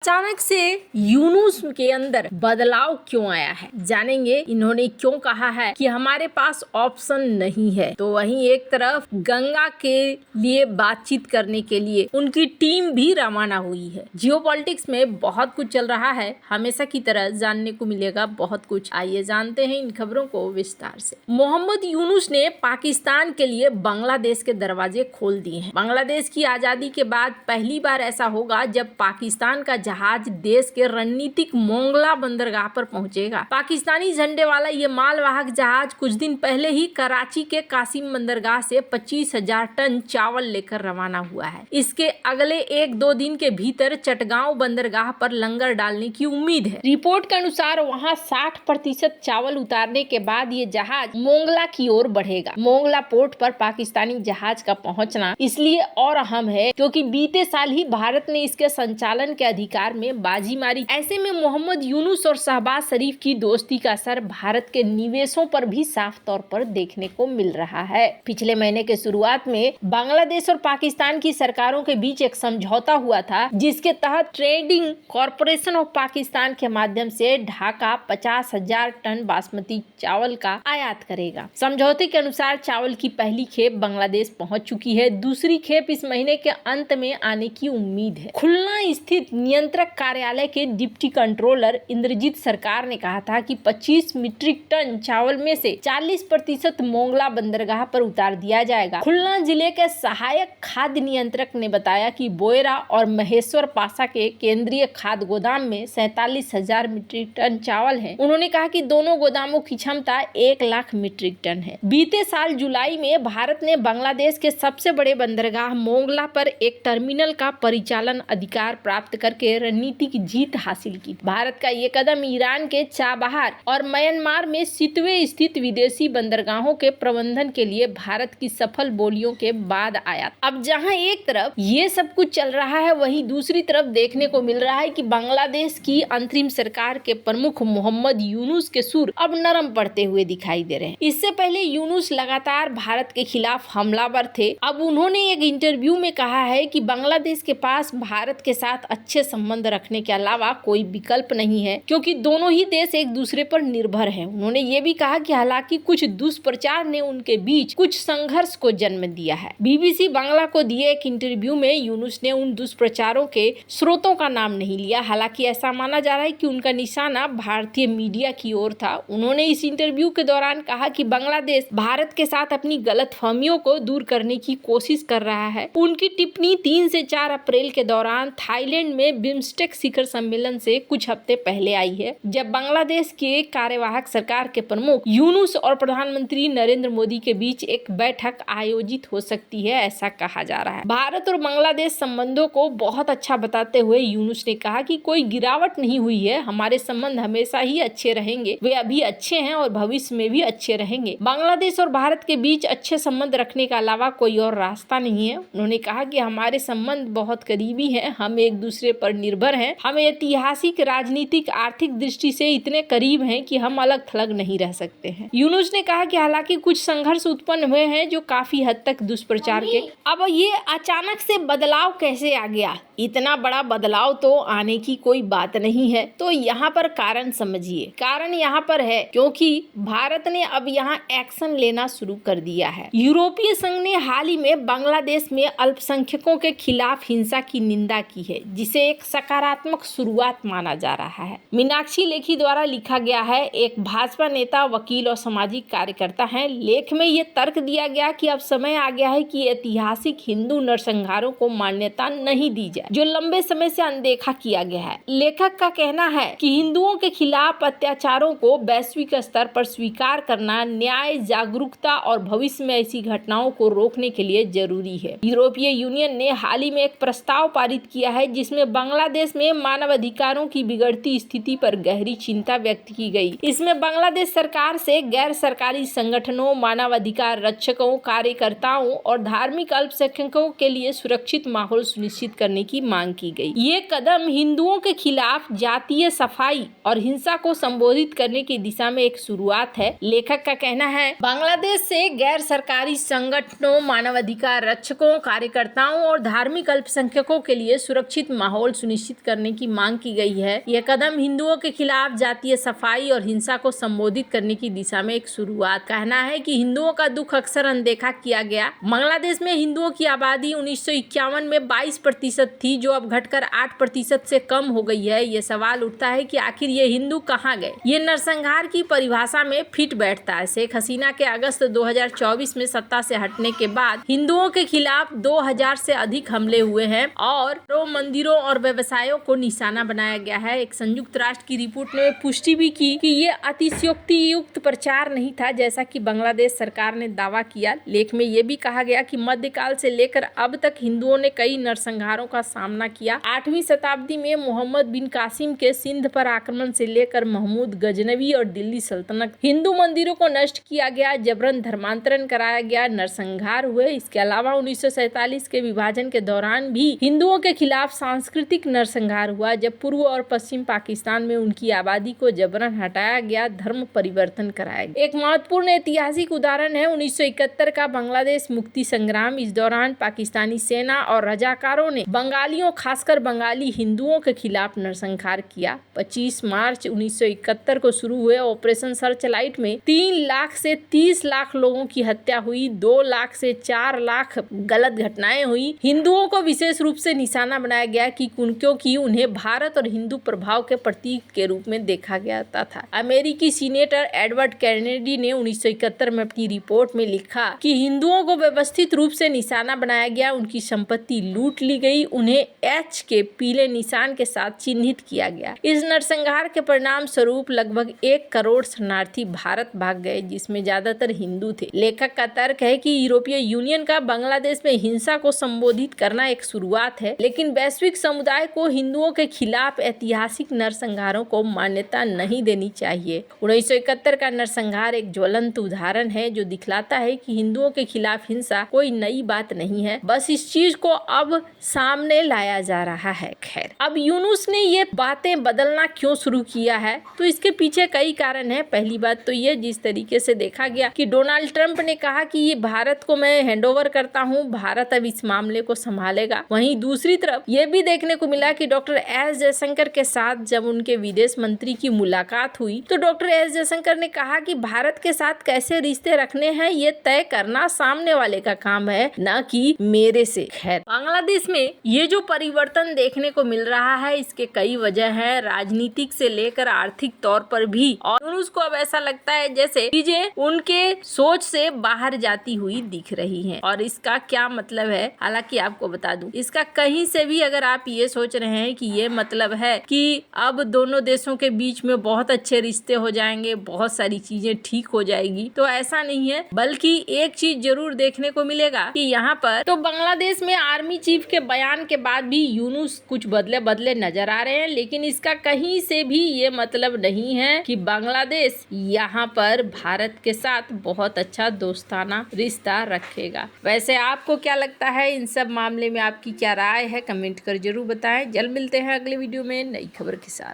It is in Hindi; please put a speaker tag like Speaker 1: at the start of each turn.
Speaker 1: अचानक से यूनुस के अंदर बदलाव क्यों आया है, जानेंगे इन्होंने क्यों कहा है कि हमारे पास ऑप्शन नहीं है। तो वहीं एक तरफ गंगा के लिए बातचीत करने के लिए उनकी टीम भी रवाना हुई है। जियोपॉलिटिक्स में बहुत कुछ चल रहा है, हमेशा की तरह जानने को मिलेगा बहुत कुछ। आइए जानते हैं इन खबरों को विस्तार से। मोहम्मद यूनुस ने पाकिस्तान के लिए बांग्लादेश के दरवाजे खोल दिए हैं। बांग्लादेश की आजादी के बाद पहली बार ऐसा होगा जब पाकिस्तान का जहाज देश के रणनीतिक मोंगला बंदरगाह पर पहुंचेगा। पाकिस्तानी झंडे वाला ये मालवाहक जहाज कुछ दिन पहले ही कराची के कासिम बंदरगाह से 25,000 टन चावल लेकर रवाना हुआ है। इसके अगले 1-2 दिन के भीतर चटगांव बंदरगाह पर लंगर डालने की उम्मीद है। रिपोर्ट के अनुसार वहां 60% चावल उतारने के बाद ये जहाज मोंगला की ओर बढ़ेगा। मोंगला पोर्ट पर पाकिस्तानी जहाज का पहुंचना इसलिए और अहम है क्योंकि बीते साल ही भारत ने इसके संचालन के अधिकार में बाजी मारी। ऐसे में मोहम्मद यूनुस और शहबाज शरीफ की दोस्ती का असर भारत के निवेशों पर भी साफ तौर पर देखने को मिल रहा है। पिछले महीने के शुरुआत में बांग्लादेश और पाकिस्तान की सरकारों के बीच एक समझौता हुआ था, जिसके तहत ट्रेडिंग कॉरपोरेशन ऑफ पाकिस्तान के माध्यम से ढाका 50,000 टन बासमती चावल का आयात करेगा। समझौते के अनुसार चावल की पहली खेप बांग्लादेश पहुंच चुकी है। दूसरी खेप इस महीने के अंत में आने की उम्मीद है। खुलना स्थित नियंत्रक कार्यालय के डिप्टी कंट्रोलर इंद्रजीत सरकार ने कहा था कि 25 मीट्रिक टन चावल में से 40% मोंगला बंदरगाह पर उतार दिया जाएगा। खुलना जिले के सहायक खाद्य नियंत्रक ने बताया कि बोयरा और महेश्वर पासा के केंद्रीय खाद्य गोदाम में 47,000 मीट्रिक टन चावल है। उन्होंने कहा कि दोनों गोदामों की क्षमता 1 लाख मीट्रिक टन है। बीते साल जुलाई में भारत ने बांग्लादेश के सबसे बड़े बंदरगाह मोंगला पर एक टर्मिनल का परिचालन अधिकार प्राप्त करके रणनीतिक जीत हासिल की। भारत का ये कदम ईरान के चाबहार और म्यांमार में सितवे स्थित विदेशी बंदरगाहों के प्रबंधन के लिए भारत की सफल बोलियों के बाद आया। अब जहां एक तरफ ये सब कुछ चल रहा है, वहीं दूसरी तरफ देखने को मिल रहा है कि बांग्लादेश की अंतरिम सरकार के प्रमुख मोहम्मद यूनुस के सुर अब नरम पड़ते हुए दिखाई दे रहे हैं। इससे पहले यूनुस लगातार भारत के खिलाफ हमलावर थे। अब उन्होंने एक इंटरव्यू में कहा है कि बांग्लादेश के पास भारत के साथ अच्छे संबंध रखने के अलावा कोई विकल्प नहीं है, क्योंकि दोनों ही देश एक दूसरे पर निर्भर हैं। उन्होंने ये भी कहा कि हालांकि कुछ दुष्प्रचार ने उनके बीच कुछ संघर्ष को जन्म दिया है। बीबीसी बांग्ला को दिए एक इंटरव्यू में यूनुस ने उन दुष्प्रचारों के स्रोतों का नाम नहीं लिया। हालांकि ऐसा माना जा रहा है कि उनका निशाना भारतीय मीडिया की ओर था। उन्होंने इस इंटरव्यू के दौरान कहा कि बांग्लादेश भारत के साथ अपनी गलतफहमियों को दूर करने की कोशिश कर रहा है। उनकी टिप्पणी 3 से 4 अप्रैल के दौरान थाईलैंड में बिम्स्टेक शिखर सम्मेलन से कुछ हफ्ते पहले आई है, जब बांग्लादेश के कार्यवाहक सरकार के प्रमुख यूनुस और प्रधानमंत्री नरेंद्र मोदी के बीच एक बैठक आयोजित हो सकती है, ऐसा कहा जा रहा है। भारत और बांग्लादेश संबंधों को बहुत अच्छा बताते हुए यूनुस ने कहा कि कोई गिरावट नहीं हुई है, हमारे संबंध हमेशा ही अच्छे रहेंगे, वे अभी अच्छे हैं और भविष्य में भी अच्छे रहेंगे। बांग्लादेश और भारत के बीच अच्छे संबंध रखने के अलावा कोई और रास्ता नहीं है। उन्होंने कहा कि हमारे संबंध बहुत करीबी हैं, हम एक दूसरे पर निर्भर हैं, हम ऐतिहासिक, राजनीतिक, आर्थिक दृष्टि से इतने करीब हैं कि हम अलग थलग नहीं रह सकते हैं। यूनुस ने कहा कि हालांकि कुछ संघर्ष उत्पन्न हुए हैं जो काफी हद तक दुष्प्रचार के। अब ये अचानक से बदलाव कैसे आ गया? इतना बड़ा बदलाव तो आने की कोई बात नहीं है। तो यहाँ पर कारण समझिए। कारण यहाँ पर है क्योंकि भारत ने अब यहाँ एक्शन लेना शुरू कर दिया है। यूरोपीय संघ ने हाल ही में बांग्लादेश में अल्पसंख्यकों के खिलाफ हिंसा की निंदा की है, जिसे एक सकारात्मक शुरुआत माना जा रहा है। मीनाक्षी लेखी द्वारा लिखा गया है, एक भाजपा नेता, वकील और सामाजिक कार्यकर्ता हैं। लेख में ये तर्क दिया गया कि अब समय आ गया है कि ऐतिहासिक हिंदू नरसंहारों को मान्यता नहीं दी जाए, जो लंबे समय से अनदेखा किया गया है। लेखक का कहना है कि हिंदुओं के खिलाफ अत्याचारों को वैश्विक स्तर पर स्वीकार करना न्याय, जागरूकता और भविष्य में ऐसी घटनाओं को रोकने के लिए जरूरी है। यूरोपीय यूनियन ने हाल ही में एक प्रस्ताव पारित किया है, जिसमें बांग्लादेश में मानवाधिकारों की बिगड़ती स्थिति पर गहरी चिंता व्यक्त की गई। इसमें बांग्लादेश सरकार से गैर सरकारी संगठनों, मानवाधिकार रक्षकों, कार्यकर्ताओं और धार्मिक अल्पसंख्यकों के लिए सुरक्षित माहौल सुनिश्चित करने की मांग की गई। ये कदम हिंदुओं के खिलाफ जातीय सफाई और हिंसा को संबोधित करने की दिशा में एक शुरुआत है। लेखक का कहना है, बांग्लादेश से गैर सरकारी संगठनों, मानवाधिकार रक्षकों, कार्यकर्ताओं और धार्मिक अल्पसंख्यकों के लिए सुरक्षित माहौल सुनिश्चित करने की मांग की गई है। यह कदम हिंदुओं के खिलाफ जातीय सफाई और हिंसा को संबोधित करने की दिशा में एक शुरुआत। कहना है कि हिंदुओं का दुख अक्सर अनदेखा किया गया। बांग्लादेश में हिंदुओं की आबादी 1951 में 22% थी, जो अब घटकर 8% से कम हो गई है। ये सवाल उठता है कि आखिर ये हिंदू कहाँ गए। ये नरसंहार की परिभाषा में फिट बैठता है। शेख हसीना के अगस्त 2024 में सत्ता से हटने के बाद हिंदुओं के खिलाफ 2000 से अधिक हमले हुए हैं और मंदिरों और व्यवसायों को निशाना बनाया गया है। एक संयुक्त राष्ट्र की रिपोर्ट ने पुष्टि भी की कि ये अतिशयोक्ति युक्त प्रचार नहीं था, जैसा कि बांग्लादेश सरकार ने दावा किया। लेख में ये भी कहा गया कि मध्यकाल से लेकर अब तक हिंदुओं ने कई नरसंहारों का सामना किया। 8वीं शताब्दी में मोहम्मद बिन कासिम के सिंध पर आक्रमण से लेकर महमूद गजनवी और दिल्ली सल्तनत, हिंदू मंदिरों को नष्ट किया गया, जबरन धर्मांतरण कराया गया, नरसंहार हुए। इसके अलावा 1947 के विभाजन के दौरान भी हिंदुओं के खिलाफ सांस्कृतिक नरसंहार हुआ, जब पूर्व और पश्चिम पाकिस्तान में उनकी आबादी को जबरन हटाया गया, धर्म परिवर्तन कराया गया। एक महत्वपूर्ण ऐतिहासिक उदाहरण है 1971 का बांग्लादेश मुक्ति संग्राम। इस दौरान पाकिस्तानी सेना और रजाकारों ने बंगालियों, खासकर बंगाली हिंदुओं के खिलाफ नरसंहार किया। 25 मार्च 1971 को शुरू हुए ऑपरेशन सर्चलाइट में 3 लाख से 30 लाख लोगों की हत्या हुई, 2 लाख से 4 लाख गलत घटनाएं हुई। हिंदुओं को विशेष रूप से निशाना बनाया गया क्योंकि उन्हें भारत और हिंदू प्रभाव के प्रतीक के रूप में देखा जाता था। अमेरिकी सीनेटर एडवर्ड कैनेडी ने 1971 में अपनी रिपोर्ट में लिखा कि हिंदुओं को व्यवस्थित रूप से निशाना बनाया गया, उनकी संपत्ति लूट ली गई, उन्हें एच के पीले निशान के साथ चिन्हित किया गया। इस नरसंहार के परिणाम स्वरूप लगभग 1 करोड़ शरणार्थी भारत भाग गए, जिसमें ज्यादातर हिंदू थे। लेखक का तर्क है कि यूरोपीय यूनियन का बांग्लादेश में हिंसा को संबोधित करना एक शुरुआत है, लेकिन वैश्विक समुदाय को हिंदुओं के खिलाफ ऐतिहासिक नरसंहारों को मान्यता नहीं देनी चाहिए। 1971 का नरसंहार एक ज्वलंत उदाहरण है जो दिखलाता है कि हिंदुओं के खिलाफ हिंसा कोई नई बात नहीं है, बस इस चीज को अब सामने लाया जा रहा है। खैर, अब यूनुस ने ये बातें बदलना क्यों शुरू किया है, तो इसके पीछे कई कारण है। पहली बात तो ये, जिस तरीके से देखा गया कि डोनाल्ड ट्रंप ने कहा कि ये भारत को मैं हैंडओवर करता हूँ, भारत अब इस मामले को संभालेगा। वहीं दूसरी तरफ ये भी देखने को मिला कि डॉक्टर एस जयशंकर के साथ जब उनके विदेश मंत्री की मुलाकात हुई तो डॉक्टर एस जयशंकर ने कहा कि भारत के साथ कैसे रिश्ते रखने हैं ये तय करना सामने वाले का काम है, न कि मेरे से। खैर, बांग्लादेश में ये जो परिवर्तन देखने को मिल रहा है इसके कई वजह है, राजनीतिक से लेकर आर्थिक तौर पर भी। और उसको अब ऐसा लगता है जैसे चीजें उनके सोच से बाहर जाती हुई दिख रही हैं। और इसका क्या मतलब है, हालांकि आपको बता दूं, इसका कहीं से भी अगर आप ये सोच रहे हैं कि ये मतलब है कि अब दोनों देशों के बीच में बहुत अच्छे रिश्ते हो जाएंगे, बहुत सारी चीजें ठीक हो जाएगी, तो ऐसा नहीं है। बल्कि एक चीज जरूर देखने को मिलेगा कि यहाँ पर तो बांग्लादेश में आर्मी चीफ के बयान के बाद भी यूनुस कुछ बदले नजर आ रहे हैं, लेकिन इसका कहीं से भी ये मतलब नहीं है कि बांग्लादेश यहाँ पर भारत के साथ बहुत अच्छा दोस्ताना रिश्ता रखेगा। वैसे आपको क्या लगता है, इन सब मामले में आपकी क्या राय है, कमेंट कर जरूर बताएं। जल्द मिलते हैं अगले वीडियो में नई खबर के साथ।